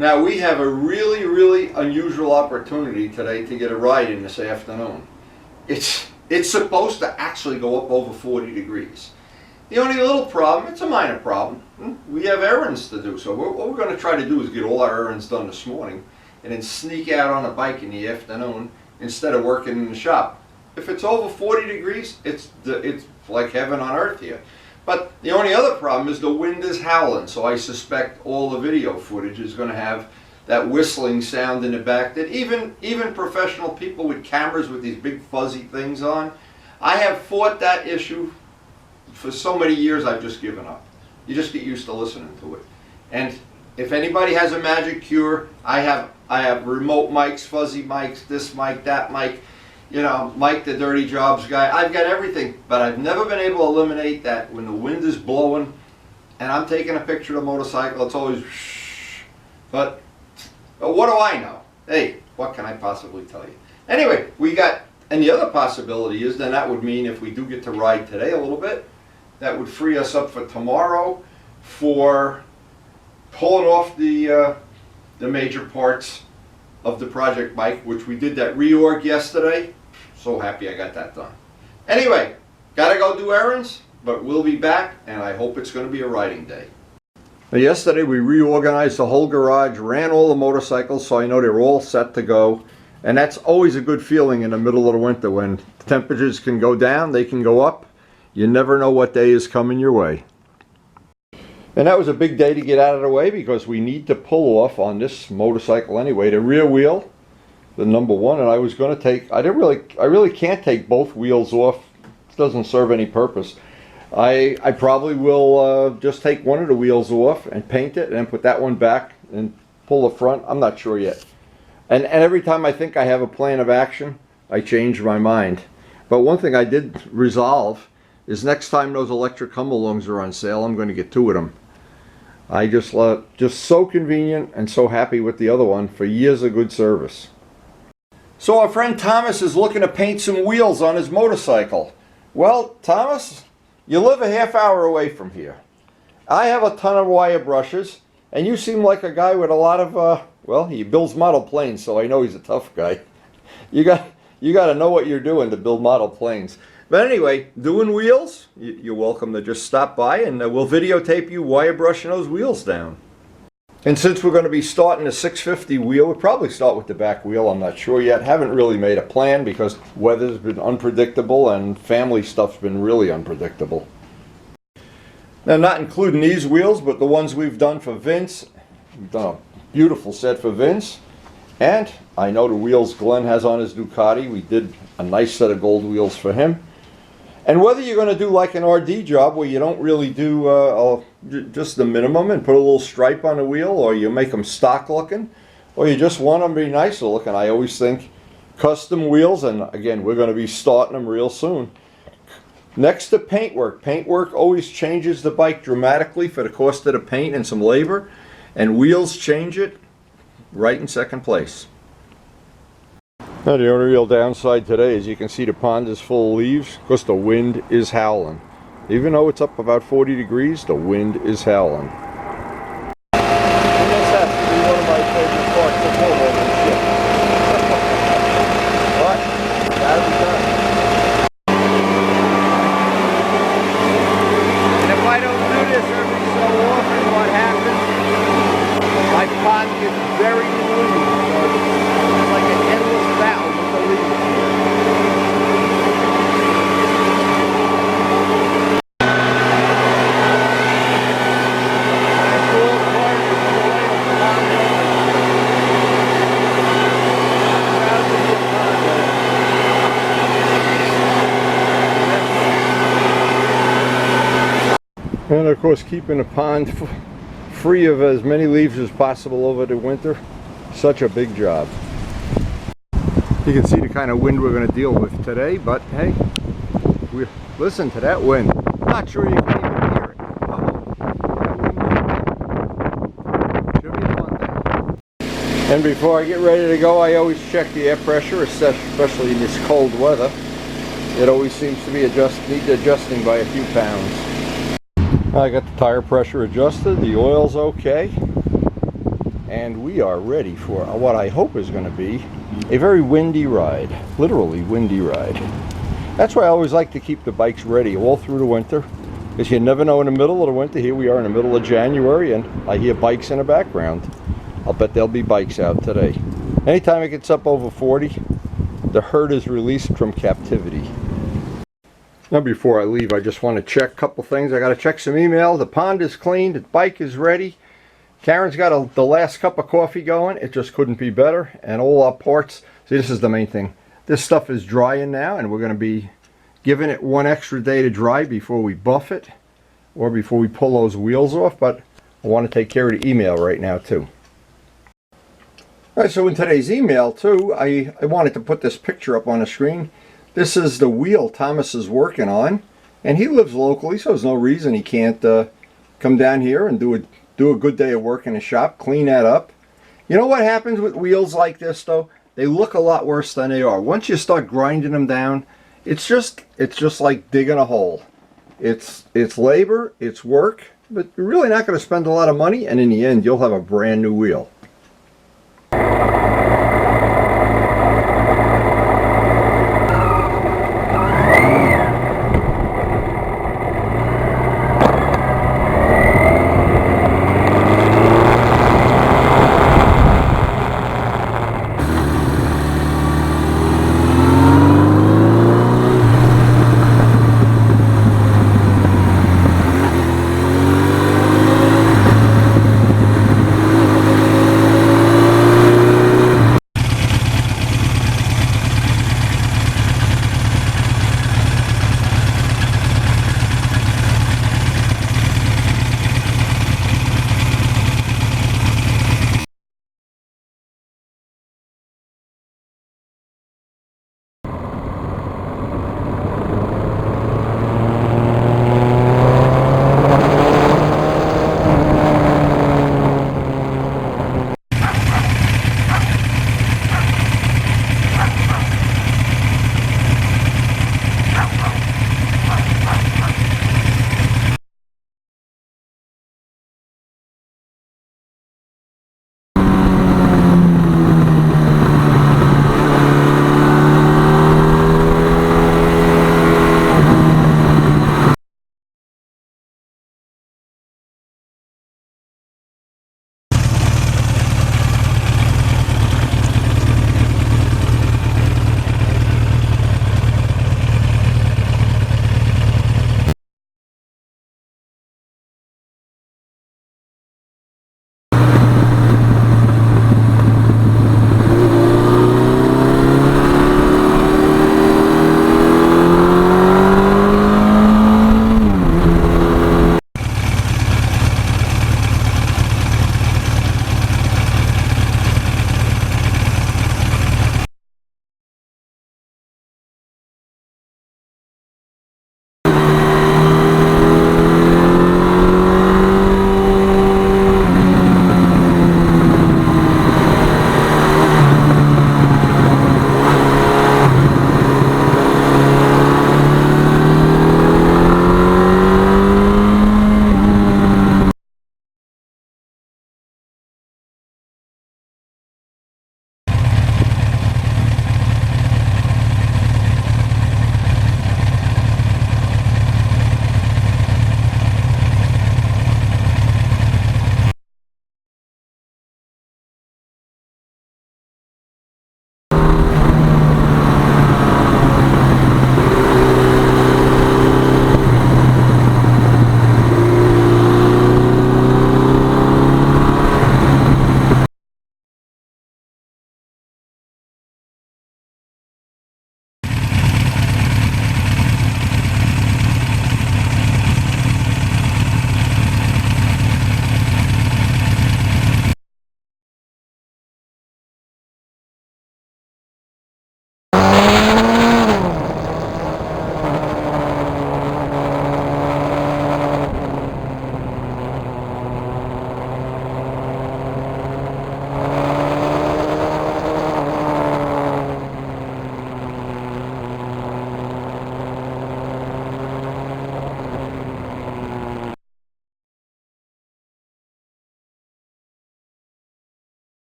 Now we have a really, really unusual opportunity today to get a ride in this afternoon. It's supposed to actually go up over 40 degrees. The only little problem, it's a minor problem, we have errands to do. So what we're going to try to do is get all our errands done this morning and then sneak out on a bike in the afternoon instead of working in the shop. If it's over 40 degrees, it's like heaven on earth here. But the only other problem is the wind is howling, so I suspect all the video footage is going to have that whistling sound in the back that even professional people with cameras with these big fuzzy things on, I have fought that issue for so many years. I've just given up. You just get used to listening to it. And if anybody has a magic cure, I have remote mics, fuzzy mics, this mic, that mic, you know, Mike the Dirty Jobs guy. I've got everything, but I've never been able to eliminate that when the wind is blowing and I'm taking a picture of the motorcycle, it's always shh. But what do I know? Hey, what can I possibly tell you? Anyway, we got, and the other possibility is then that would mean if we do get to ride today a little bit, that would free us up for tomorrow for pulling off the major parts of the project bike, which we did that reorg yesterday. So happy I got that done. Anyway, gotta go do errands, but we'll be back, and I hope it's going to be a riding day. Now, yesterday we reorganized the whole garage, ran all the motorcycles, so I know they're all set to go. And that's always a good feeling in the middle of the winter when temperatures can go down, they can go up. You never know what day is coming your way. And that was a big day to get out of the way because we need to pull off on this motorcycle anyway. The rear wheel, the number one, and I was going to take, I really can't take both wheels off. It doesn't serve any purpose. I probably will just take one of the wheels off and paint it and then put that one back and pull the front. I'm not sure yet. And every time I think I have a plan of action, I change my mind. But one thing I did resolve is next time those electric come-alongs are on sale, I'm going to get two of them. I just so convenient and so happy with the other one for years of good service. So our friend Thomas is looking to paint some wheels on his motorcycle. Well, Thomas, you live a half hour away from here. I have a ton of wire brushes, and you seem like a guy with a lot of, well, he builds model planes, so I know he's a tough guy. You got to know what you're doing to build model planes. But anyway, doing wheels, you're welcome to just stop by and we'll videotape you wire brushing those wheels down. And since we're going to be starting a 650 wheel, we'll probably start with the back wheel. I'm not sure yet. Haven't really made a plan because weather's been unpredictable and family stuff's been really unpredictable. Now, not including these wheels, but the ones we've done for Vince. We've done a beautiful set for Vince. And I know the wheels Glenn has on his Ducati. We did a nice set of gold wheels for him. And whether you're going to do like an RD job where you don't really do just the minimum and put a little stripe on the wheel, or you make them stock looking, or you just want them to be nicer looking, I always think custom wheels, and again, we're going to be starting them real soon. Next to paintwork. Paintwork always changes the bike dramatically for the cost of the paint and some labor, and wheels change it right in second place. Now, the only real downside today is you can see the pond is full of leaves because the wind is howling. Even though it's up about 40 degrees, the wind is howling. And this has to be one of my favorite parts of building ship. But, gotta be done. And if I don't do this every so often, what happens? My pond gets very loose. It's like an endless battle with the leaves. And of course, keeping the pond free of as many leaves as possible over the winter, such a big job. You can see the kind of wind we're going to deal with today, but hey, listen to that wind. Not sure you can even hear it. Should be a fun day. And before I get ready to go, I always check the air pressure, especially in this cold weather. It always seems to be needs adjusting by a few pounds. I got the tire pressure adjusted, the oil's okay, and we are ready for what I hope is going to be a very windy ride, literally windy ride. That's why I always like to keep the bikes ready all through the winter, because you never know in the middle of the winter. Here we are in the middle of January, and I hear bikes in the background. I'll bet there'll be bikes out today. Anytime it gets up over 40, the herd is released from captivity. Now before I leave, I just want to check a couple things. I got to check some email. The pond is clean, the bike is ready. Karen's got the last cup of coffee going. It just couldn't be better. And all our parts, see, this is the main thing. This stuff is drying now, and we're going to be giving it one extra day to dry before we buff it or before we pull those wheels off. But I want to take care of the email right now too. Alright, so in today's email too, I wanted to put this picture up on the screen. This is the wheel Thomas is working on, and he lives locally, so there's no reason he can't come down here and do a good day of work in the shop, clean that up. You know what happens with wheels like this though? They look a lot worse than they are. Once you start grinding them down, it's just like digging a hole. It's labor, it's work, but you're really not going to spend a lot of money, and in the end you'll have a brand new wheel.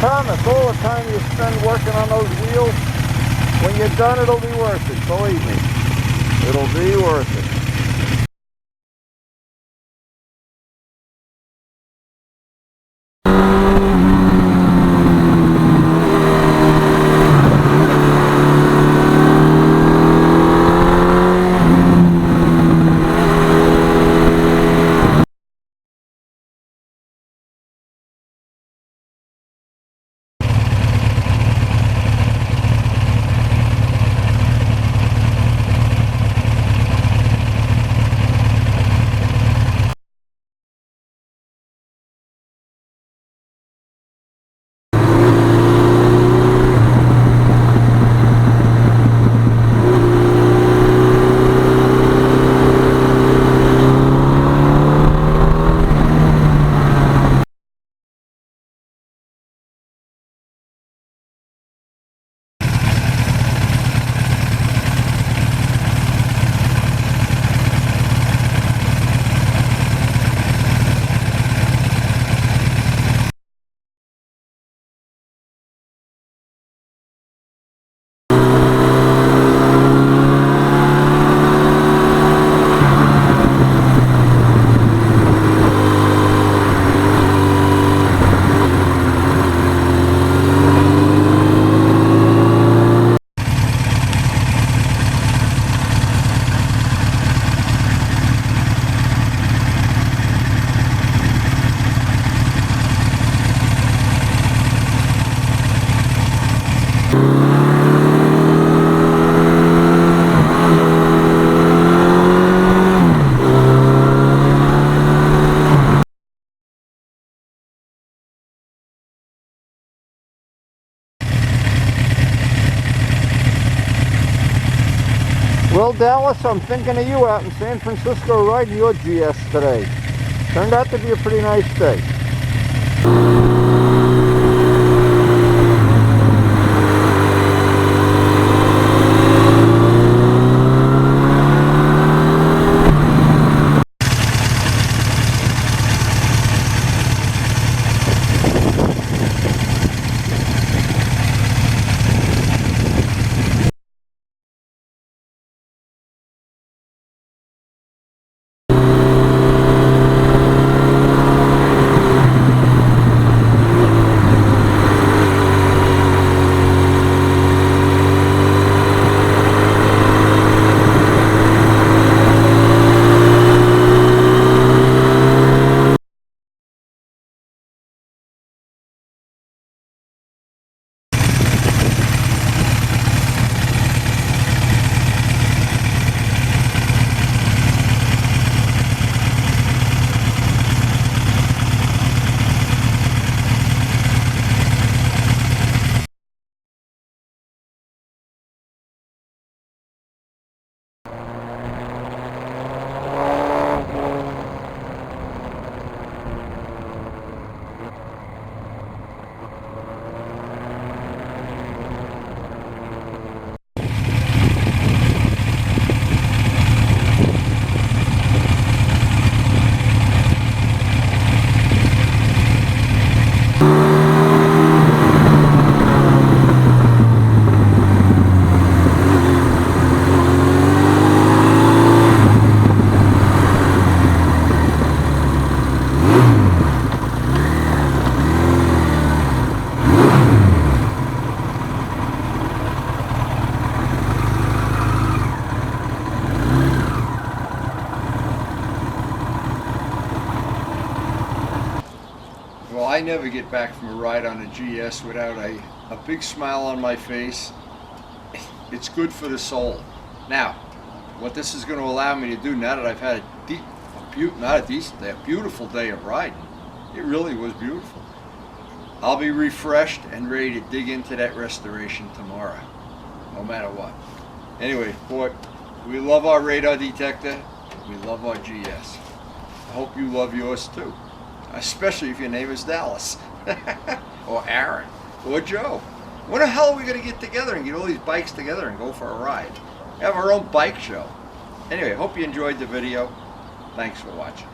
promise, all the time you spend working on those wheels, when you're done, it'll be worth it. Believe me, it'll be worth it. Well, Dallas, I'm thinking of you out in San Francisco riding your GS today. Turned out to be a pretty nice day. Well, I never get back from a ride on a GS without a big smile on my face. It's good for the soul. Now, what this is going to allow me to do now that I've had a beautiful day of riding, it really was beautiful. I'll be refreshed and ready to dig into that restoration tomorrow, no matter what. Anyway, boy, we love our radar detector. We love our GS. I hope you love yours too. Especially if your name is Dallas, or Aaron, or Joe. When the hell are we going to get together and get all these bikes together and go for a ride? Have our own bike show. Anyway, hope you enjoyed the video. Thanks for watching.